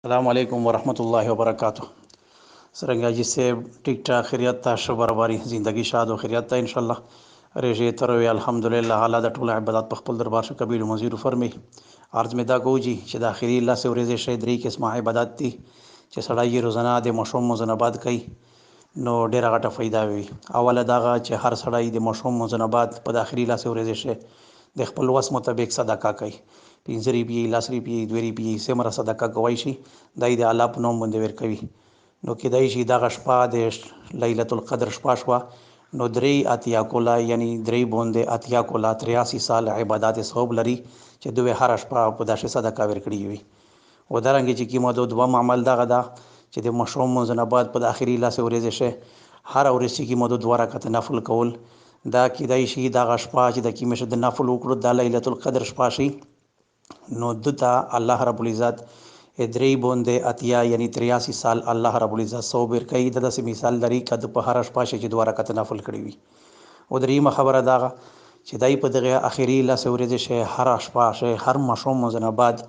السلام علیکم ورحمۃ اللہ وبرکاتہ. سرنگا جی سے ٹھیک ٹھاک خیریت تا شبر باری زندگی شاد و خیریت تا انشاءاللہ ریجے تروی الحمدللہ اعلیٰ د ټول عبادت په خپل دربار شو قبیل مزیر فرمی عرض می دا کو جی چې د اخیری الله سے ورځې شه درې قسمه عبادت دي چې سړی یې روزانه د مشوم مزنبات کوي نو ډیره غټه فایده وي. اوله دغه چې هر سړی د مشوم مزنبات په د اخیری الله سے ورځې شه د خپل وس مطابق صدقه کوي. 5 روپیې 10 روپیې 2 روپیې سمره صدقه کوي شي دای د الله په نوم باندې ورکوي. نو کېدای شي دغه شپه د لیلۃ القدر شپه شوه نو درې اتیا کولا یعنی درې بوندې اتیا کولا 83 سال عبادت ثواب لري چې دوی هر شپه په داسې صدقه ورکړي وي. و درنګ چې کیمه دوم عمل دغه ده چې د مشوم مزنبات په اخري لاس ورځې شه هر ورځ چې کیمه 2 رکعت نفل کول دا کېدای شي دغه شپه چې د کیمه د نفل وکړو د لیلۃ القدر شپه شي نو دته الله رب العزت درې بوندې اتیا یعنی 83 سال الله رب العزت صوب ورکوي. د داسې مثال لري کده په هر شپه چې 2 رکعت نفل کړی وي. او دریمه خبره دغه چې دای په دغه اخري لاس ورځې شه هر شپه شه هر مشوم مزنبات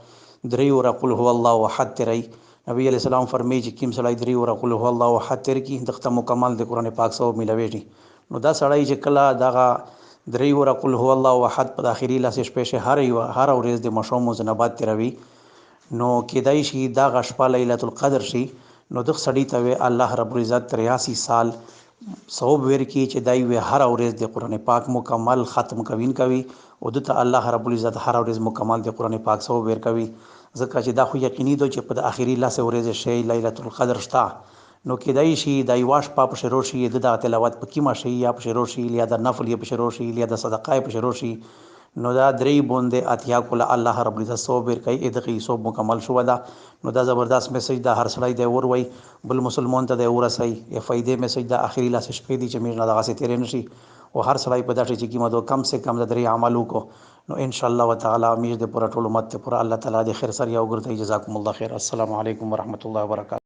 درې ور قل هو الله احد تري نبی علیہ السلام فرمایي چې کیم سړی درې ور قل هو الله احد تر کی دغه مکمل د قران پاک سره ملوي نو دا سړی چې کله دغه درې ور قل هو الله احد په اخري لاس شپه شه هر ورځ د مشوم مزنبات تروي نو کېدای شي دا غشپه لیلۃ القدر شي نو د سړی ته الله رب العزت 83 سال ثواب ورکي چې دای وی هر ورځ د قران پاک مکمل ختم کوي او دته الله رب العزت هر ورځ مکمل د قران پاک ثواب ورکوي. ځکه چې دا خو یقیني دی چې په اخیری لاس ورځ شي لیلۃ القدر شته نو کېدای شي د یواش په شروع شي د تلاوت په کیما شي یا په شروع شي یا د نفل یا په شروع شي یا د صدقه په شروع شي نو دا درې بوندې اتیا کوله الله رب العزت صوب ورکوي دغه صوب مکمل شو دا نو دا زبردست میسج دا هر سړی دی ور وای بل مسلمان ته دی ورسای یا فائدې میسج دا اخیری لاس شپې دي چې موږ نه دغه تیرې نشي او هر سړی په داسې چې کیمه کم سے کم د درې عملو کو نو ان شاء الله تعالی امید د پوره ټول امت ته پوره الله تعالی د خیر سره یو ګرځي. جزاکم الله خیر. السلام علیکم ورحمت الله وبرکاته.